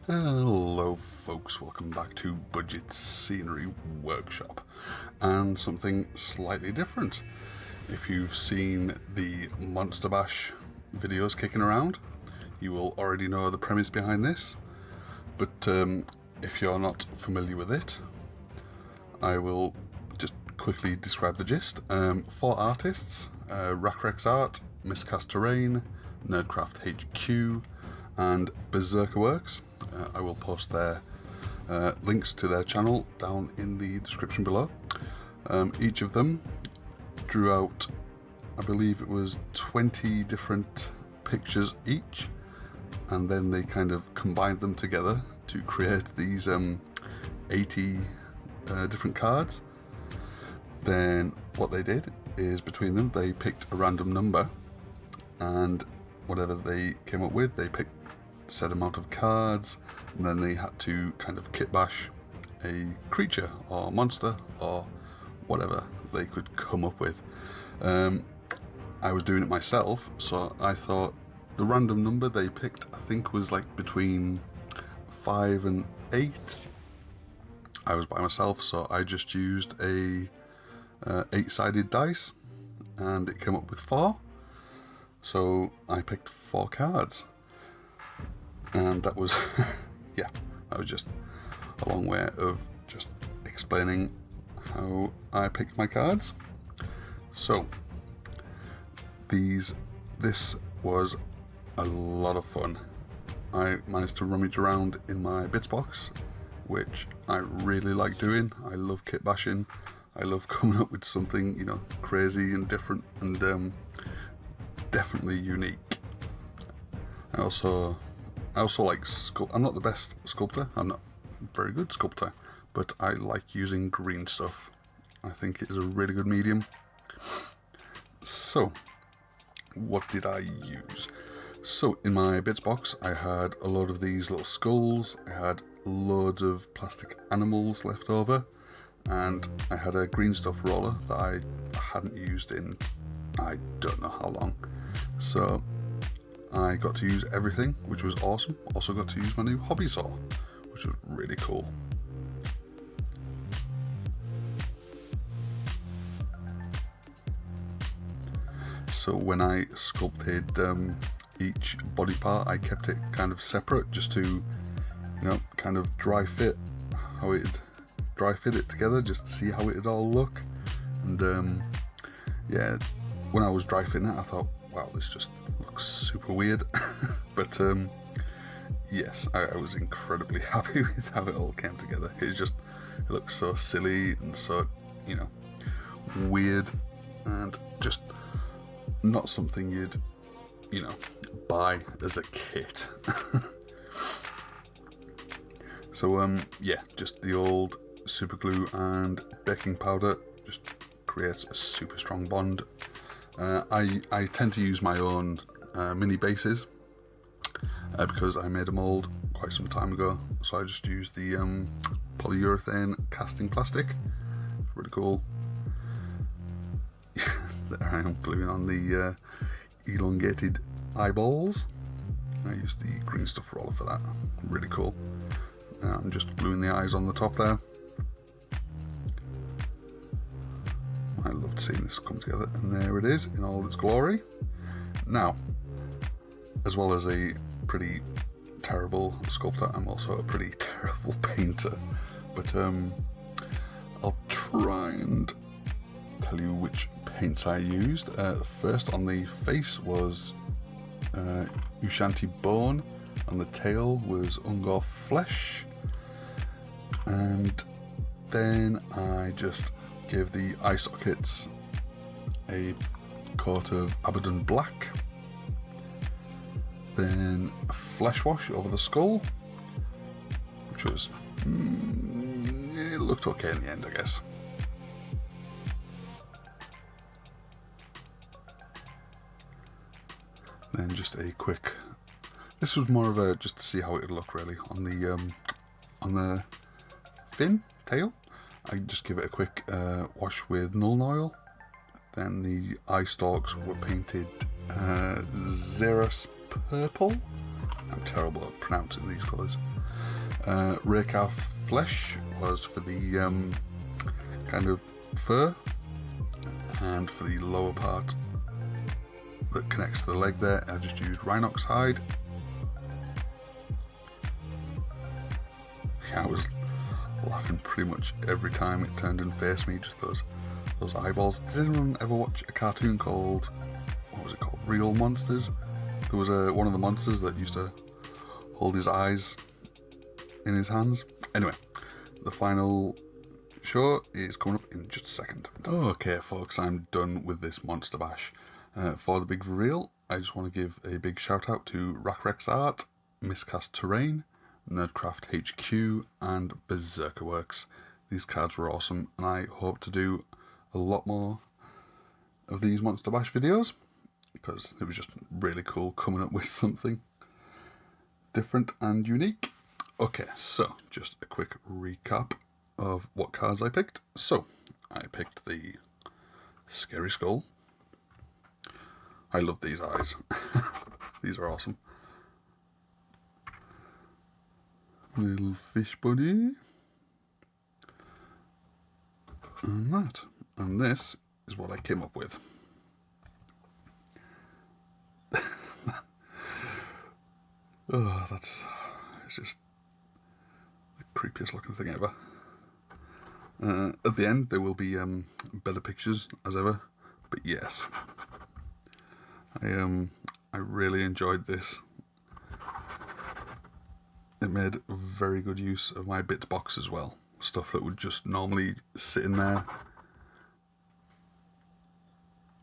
Hello folks, welcome back to Budget Scenery Workshop and something slightly different. If you've seen the Monster Bash videos kicking around, you will already know the premise behind this, but if you're not familiar with it, I will just quickly describe the gist. 4 artists, Rackrex Art, Miscast Terrain, Nerdcraft HQ and Berserker Works. I will post their links to their channel down in the description below. Each of them drew out, I believe it was 20 different pictures each, and then they kind of combined them together to create these 80 different cards. Then what they did is between them they picked a random number, and whatever they came up with, they picked a set amount of cards, and then they had to kind of kit bash a creature or monster or whatever they could come up with. I was doing it myself, so I thought the random number they picked, I think, was like between 5 and 8. I was by myself, so I just used a 8-sided dice, and it came up with 4. So I picked 4 cards, and that was, yeah, that was just a long way of just explaining how I picked my cards. So this was a lot of fun. I managed to rummage around in my bits box, which I really like doing. I love kit bashing. I love coming up with something, crazy and different and definitely unique. I also like I'm not the best sculptor. I'm not a very good sculptor, but I like using green stuff. I think it is a really good medium. So, what did I use? So, in my bits box, I had a load of these little skulls. I had loads of plastic animals left over, and I had a green stuff roller that I hadn't used in I don't know how long. So I got to use everything, which was awesome. Also got to use my new hobby saw, which was really cool. So when I sculpted each body part, I kept it kind of separate just to, kind of dry fit it together, just to see how it'd all look. And yeah, when I was dry fitting it, I thought, wow, this just looks super weird. But yes, I was incredibly happy with how it all came together. It looks so silly and so, weird, and just not something you'd, buy as a kit. So yeah, just the old super glue and baking powder just creates a super strong bond. I tend to use my own mini bases because I made a mold quite some time ago, so I just used the polyurethane casting plastic. It's really cool. There I am gluing on the elongated eyeballs. I used the green stuff roller for that. Really cool. I'm just gluing the eyes on the top there. I loved seeing this come together, and there it is in all its glory. Now, as well as a pretty terrible sculptor, I'm also a pretty terrible painter, but I'll try and tell you which paints I used. First on the face was Ushanti Bone, on the tail was Ungor Flesh, and then I just gave the eye sockets a coat of Abaddon Black, then a flesh wash over the skull, which was, it looked okay in the end, I guess. Then just a quick, this was more of a, just to see how it would look really, on the fin, tail. I just give it a quick wash with Nuln Oil. Then the eye stalks were painted Xeris Purple. I'm terrible at pronouncing these colours. Raycalf flesh was for the kind of fur, and for the lower part that connects to the leg there, I just used Rhinox hide. Yeah, I was laughing pretty much every time it turned and faced me, just those eyeballs. Did anyone ever watch a cartoon called, what was it called, Real Monsters? There was one of the monsters that used to hold his eyes in his hands. Anyway, the final shot is coming up in just a second. Okay folks, I'm done with this Monster Bash. For the big reveal, I just want to give a big shout out to Rackrex Art, Miscast Terrain, Nerdcraft HQ and Berserker Works. These cards were awesome, and I hope to do a lot more of these Monster Bash videos, because it was just really cool coming up with something different and unique. Okay, so just a quick recap of what cards I picked. So, I picked the Scary Skull. I love these eyes. These are awesome. Little fish buddy. And that. And this is what I came up with. Oh, it's just the creepiest looking thing ever. At the end there will be better pictures as ever, but yes, I really enjoyed this. It made very good use of my bits box as well, stuff that would just normally sit in there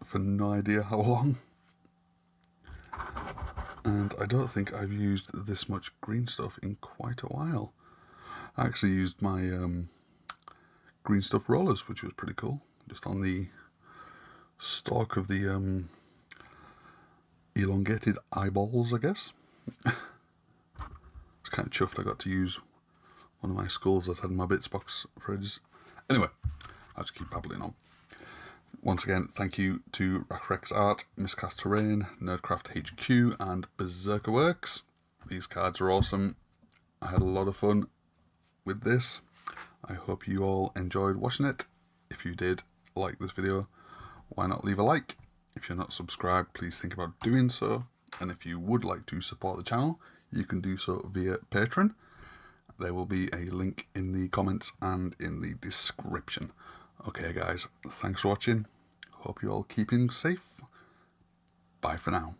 for no idea how long. And I don't think I've used this much green stuff in quite a while. I actually used my green stuff rollers, which was pretty cool, just on the stalk of the elongated eyeballs, I guess. I was kind of chuffed I got to use one of my skulls that had in my bits box for ages. Anyway, I'll just keep babbling on. Once again, thank you to Rackrex Art, Miscast Terrain, Nerdcraft HQ and Berserker Works. These cards are awesome. I had a lot of fun with this. I hope you all enjoyed watching it. If you did like this video, why not leave a like? If you're not subscribed, please think about doing so. And if you would like to support the channel, you can do so via Patreon. There will be a link in the comments and in the description. Okay guys, thanks for watching. Hope you're all keeping safe. Bye for now.